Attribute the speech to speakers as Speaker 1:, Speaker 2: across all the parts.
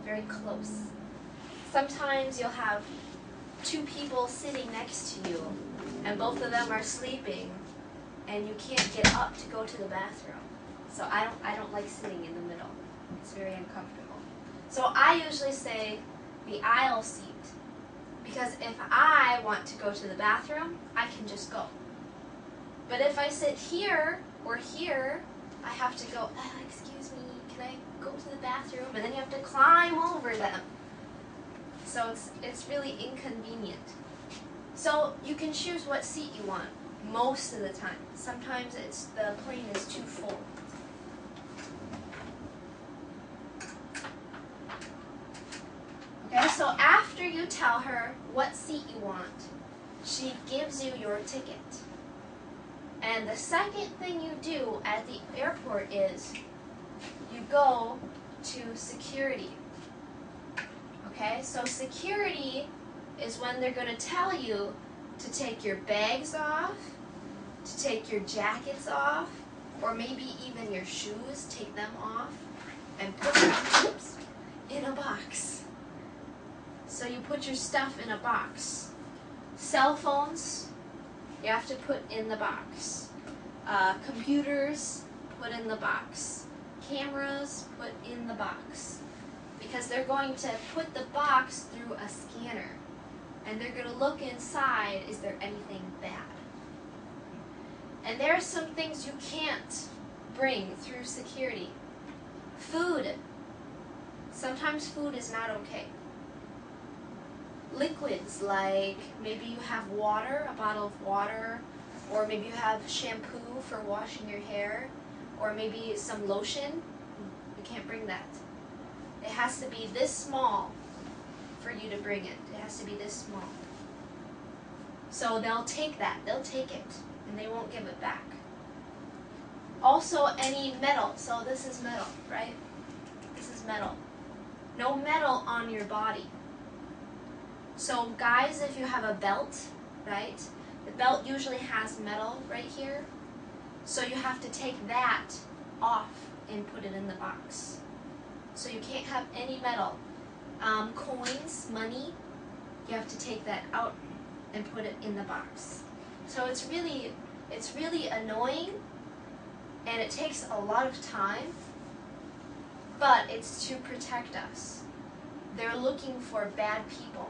Speaker 1: very close. Sometimes you'll have two people sitting next to you, and both of them are sleeping, and you can't get up to go to the bathroom. So I don't like sitting in the middle. It's very uncomfortable. So I usually say the aisle seat, because if I want to go to the bathroom, I can just go. But if I sit here or here, I have to go, excuse me, can I go to the bathroom? And then you have to climb over them. So it's really inconvenient. So you can choose what seat you want most of the time. Sometimes the plane is too full. Okay, so after you tell her what seat you want, she gives you your ticket. And the second thing you do at the airport is you go to security. Okay, so security is when they're going to tell you to take your bags off, to take your jackets off, or maybe even your shoes, take them off, and put them in a box. So you put your stuff in a box. Cell phones, you have to put in the box. Computers, put in the box. Cameras, put in the box. Because they're going to put the box through a scanner. And they're going to look inside, is there anything bad? And there are some things you can't bring through security. Food. Sometimes food is not okay. Liquids, like maybe you have water, a bottle of water, or maybe you have shampoo for washing your hair, or maybe some lotion. You can't bring that. It has to be this small for you to bring it. It has to be this small. So they'll take that. They'll take it, and they won't give it back. Also, any metal. So this is metal, right? This is metal. No metal on your body. So guys, if you have a belt, right? The belt usually has metal right here. So you have to take that off and put it in the box. So you can't have any metal. Coins, money, you have to take that out and put it in the box. So it's really annoying, and it takes a lot of time, but it's to protect us. They're looking for bad people.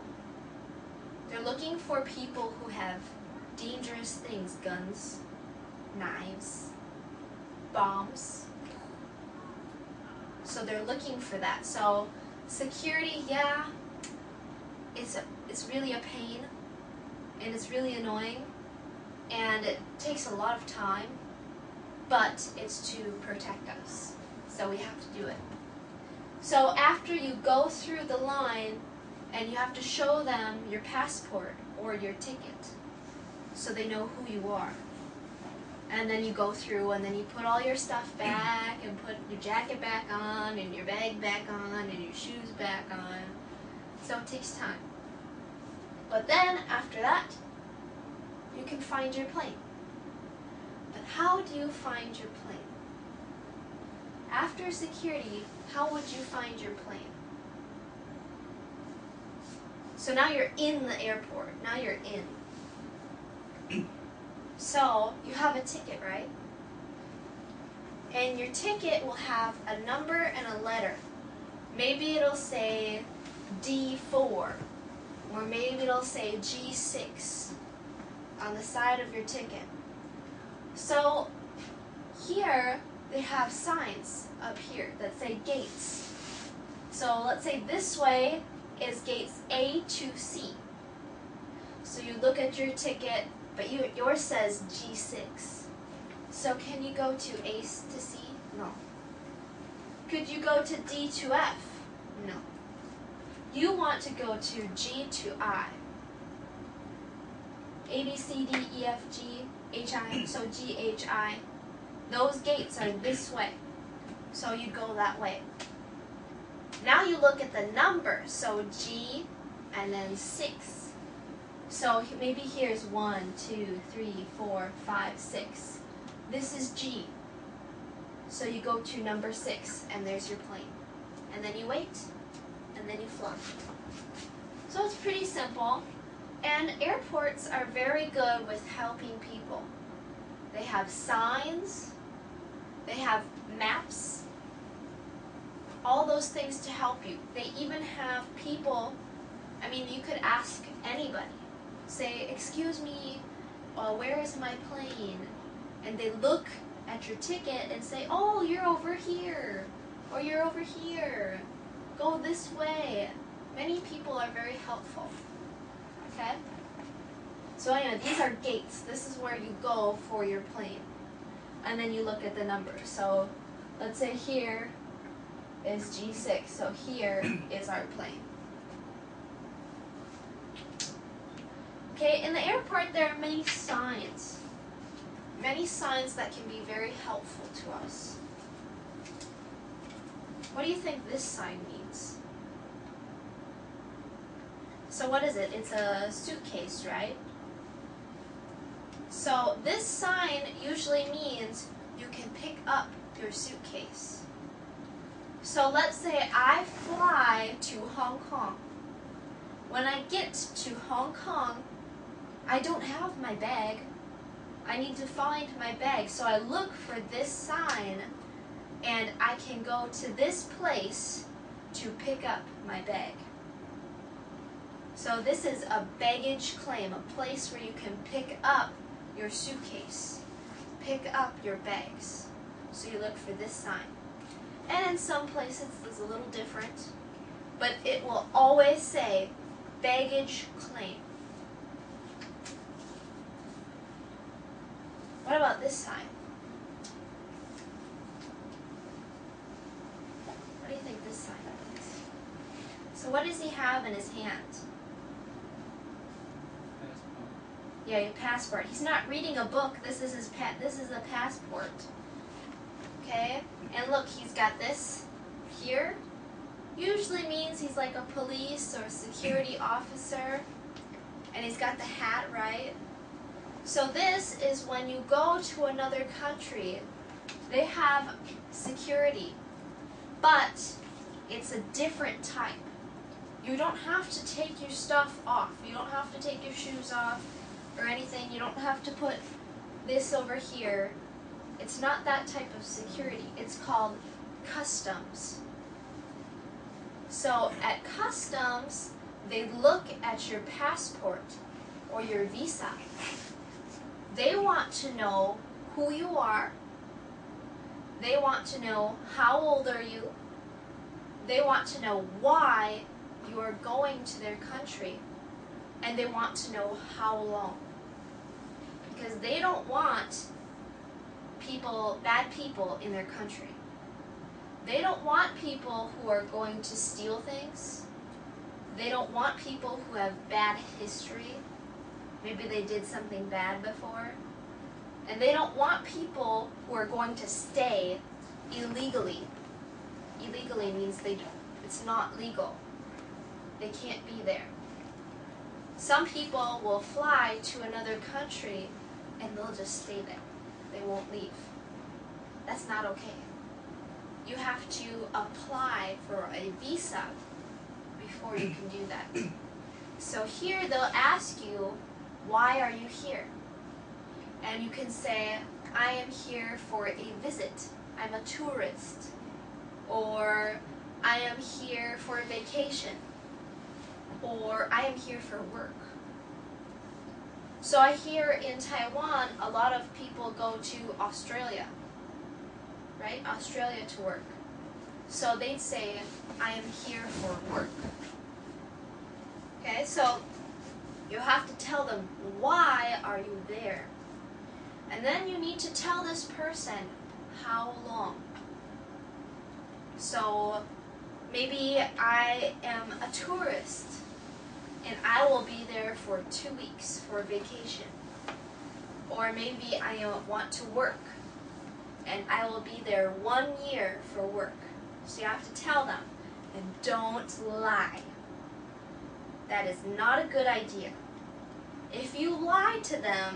Speaker 1: They're looking for people who have dangerous things, guns, knives, bombs. So they're looking for that. So security, yeah, it's really a pain, and it's really annoying, and it takes a lot of time, but it's to protect us. So we have to do it. So after you go through the line, and you have to show them your passport or your ticket so they know who you are. And then you go through, and then you put all your stuff back, and put your jacket back on, and your bag back on, and your shoes back on. So it takes time. But then, after that, you can find your plane. But how do you find your plane? After security, how would you find your plane? So now you're in the airport. Now you're in. So you have a ticket, right? And your ticket will have a number and a letter. Maybe it'll say D4, or maybe it'll say G6 on the side of your ticket. So here they have signs up here that say gates. So let's say this way is gates A to C. So you look at your ticket, but yours says G6. So can you go to A to C? No. Could you go to D to F? No. You want to go to G to I. A, B, C, D, E, F, G, H, I. So G, H, I. Those gates are this way. So you go that way. Now you look at the number, so G and then 6. So maybe here's 1, 2, 3, 4, 5, 6. This is G. So you go to number 6, and there's your plane. And then you wait and then you fly. So it's pretty simple. And airports are very good with helping people. They have signs, they have maps, all those things to help you. They even have people, I mean, you could ask anybody. Say, excuse me, where is my plane? And they look at your ticket and say, oh, you're over here, or you're over here. Go this way. Many people are very helpful. Okay? So anyway, these are gates. This is where you go for your plane. And then you look at the numbers. So let's say here is G6. So here is our plane. Okay, in the airport there are many signs. Many signs that can be very helpful to us. What do you think this sign means? So what is it? It's a suitcase, right? So this sign usually means you can pick up your suitcase. So let's say I fly to Hong Kong. When I get to Hong Kong, I don't have my bag. I need to find my bag. So I look for this sign and I can go to this place to pick up my bag. So this is a baggage claim, a place where you can pick up your suitcase, pick up your bags. So you look for this sign. And in some places it's a little different, but it will always say baggage claim. What about this sign? What do you think this sign is? So what does he have in his hand? Yeah, your passport. He's not reading a book. This is his this is a passport. Okay? And look, he's got this here. Usually means he's like a police or a security officer. And he's got the hat, right? So this is when you go to another country, they have security. But it's a different type. You don't have to take your stuff off. You don't have to take your shoes off or anything. You don't have to put this over here. It's not that type of security. It's called customs. So at customs, they look at your passport or your visa. They want to know who you are. They want to know how old are you. They want to know why you are going to their country. And they want to know how long. Because they don't want bad people in their country. They don't want people who are going to steal things. They don't want people who have bad history. Maybe they did something bad before. And they don't want people who are going to stay illegally. Illegally means it's not legal. They can't be there. Some people will fly to another country and they'll just stay there. They won't leave. That's not okay. You have to apply for a visa before you can do that. So here they'll ask you, why are you here? And you can say, I am here for a visit. I'm a tourist. Or I am here for a vacation. Or I am here for work. So I hear in Taiwan, a lot of people go to Australia, right? Australia to work. So they'd say, I am here for work. Okay, so you have to tell them, why are you there? And then you need to tell this person how long. So maybe I am a tourist and I will be there for 2 weeks for vacation. Or maybe I want to work and I will be there 1 year for work. So you have to tell them, and don't lie. That is not a good idea. If you lie to them,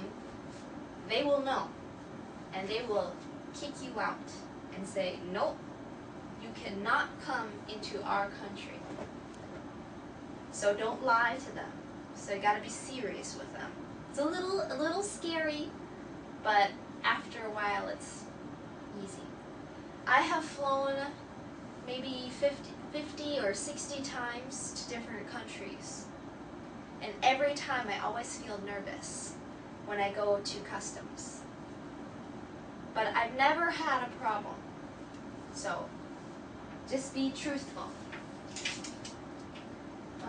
Speaker 1: they will know, and they will kick you out and say, nope, you cannot come into our country. So don't lie to them. So you gotta be serious with them. It's a little scary, but after a while it's easy. I have flown maybe 50 or 60 times to different countries. And every time I always feel nervous when I go to customs. But I've never had a problem. So just be truthful.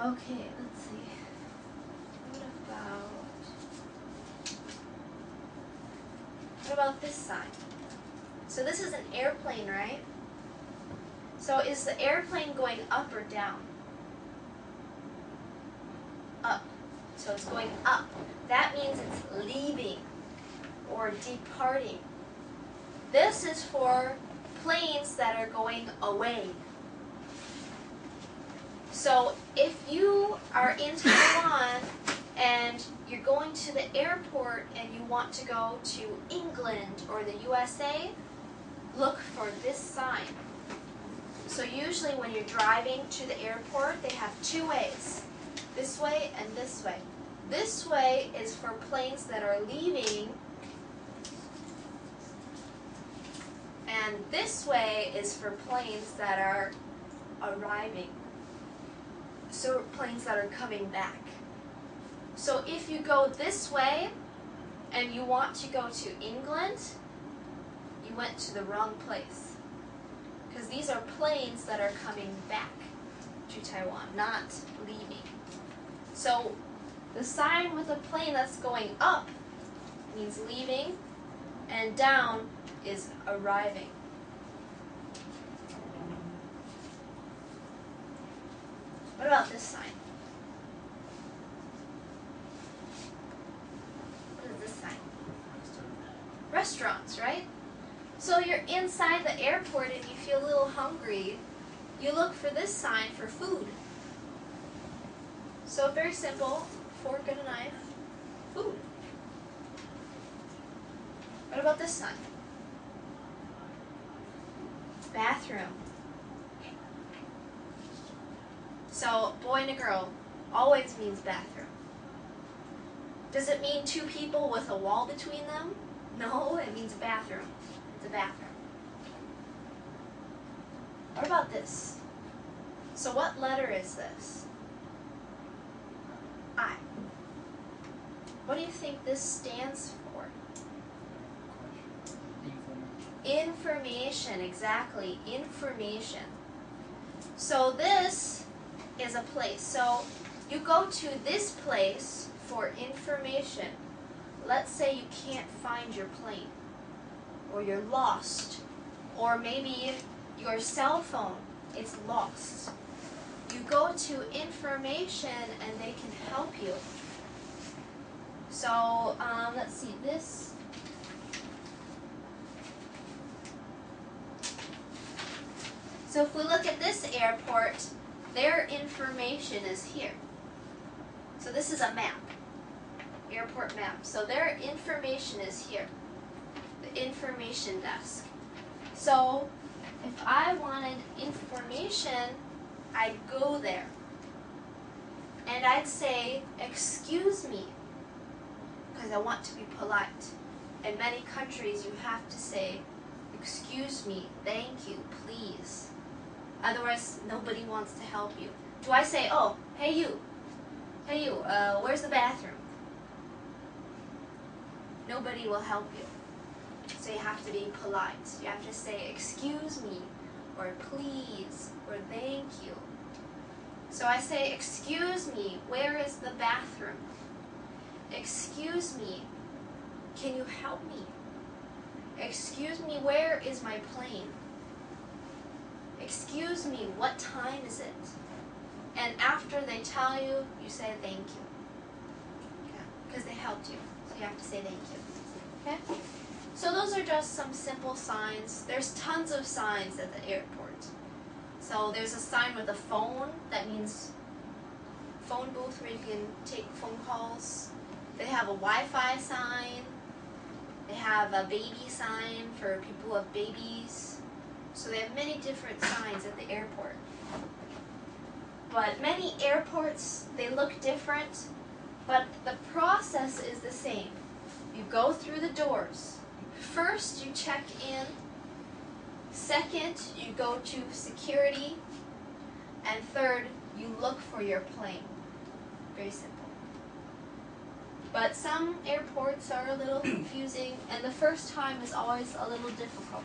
Speaker 1: Okay, let's see. What about this sign? So this is an airplane, right? So is the airplane going up or down? Up. So it's going up. That means it's leaving or departing. This is for planes that are going away. So if you are in Taiwan and you're going to the airport and you want to go to England or the USA, look for this sign. So usually when you're driving to the airport, they have two ways, this way and this way. This way is for planes that are leaving, and this way is for planes that are arriving. So planes that are coming back. So if you go this way and you want to go to England, you went to the wrong place. Because these are planes that are coming back to Taiwan, not leaving. So the sign with a plane that's going up means leaving, and down is arriving. What about this sign? What is this sign? Restaurants, right? So you're inside the airport and you feel a little hungry. You look for this sign for food. So very simple, fork and a knife, food. What about this sign? Bathroom. So boy and a girl always means bathroom. Does it mean two people with a wall between them? No, it means bathroom. It's a bathroom. What about this? So what letter is this? I. What do you think this stands for? Information, exactly. Information. So this is a place. So you go to this place for information. Let's say you can't find your plane, or you're lost, or maybe your cell phone is lost. You go to information and they can help you. So let's see this. So if we look at this airport, their information is here. So this is a map, airport map. So their information is here, the information desk. So if I wanted information, I'd go there. And I'd say, excuse me, because I want to be polite. In many countries, you have to say, excuse me, thank you, please. Otherwise, nobody wants to help you. Do I say, oh, hey you, where's the bathroom? Nobody will help you. So you have to be polite. You have to say, excuse me, or please, or thank you. So I say, excuse me, where is the bathroom? Excuse me, can you help me? Excuse me, where is my plane? Excuse me, what time is it? And after they tell you, you say thank you. Because they helped you. So you have to say thank you. Okay? So those are just some simple signs. There's tons of signs at the airport. So there's a sign with a phone. That means phone booth where you can take phone calls. They have a Wi-Fi sign. They have a baby sign for people who have babies. So they have many different signs at the airport. but many airports, they look different, but the process is the same. You go through the doors. First, you check in. Second, you go to security. And third, you look for your plane. Very simple. But some airports are a little confusing, and the first time is always a little difficult.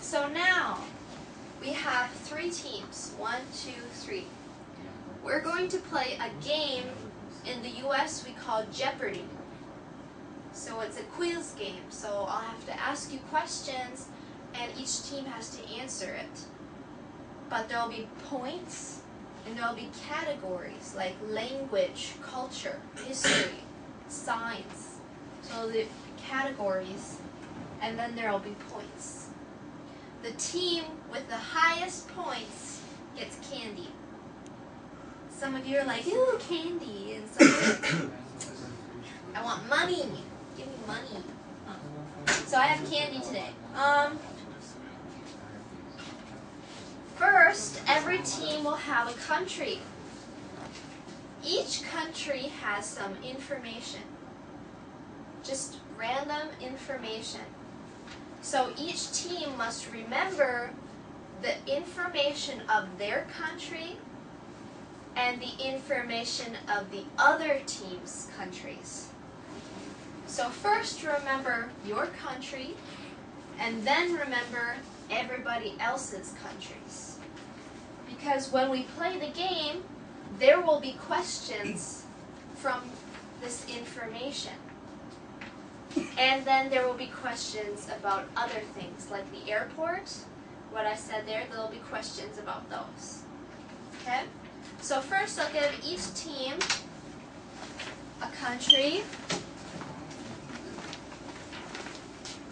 Speaker 1: So now, we have 3 teams, 1, 2, 3. We're going to play a game in the US we call Jeopardy. So it's a quiz game, so I'll have to ask you questions and each team has to answer it. But there'll be points and there'll be categories like language, culture, history, science. So the categories, and then there'll be points. The team with the highest points gets candy. Some of you are like, ooh, candy. And some of you, I want money. Give me money. So I have candy today. First, every team will have a country. Each country has some information. Just random information. So each team must remember the information of their country and the information of the other team's countries. So first remember your country, and then remember everybody else's countries. Because when we play the game, there will be questions from this information. And then there will be questions about other things, like the airport. What I said there will be questions about those. Okay? So first I'll give each team a country.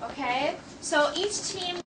Speaker 1: Okay? So each team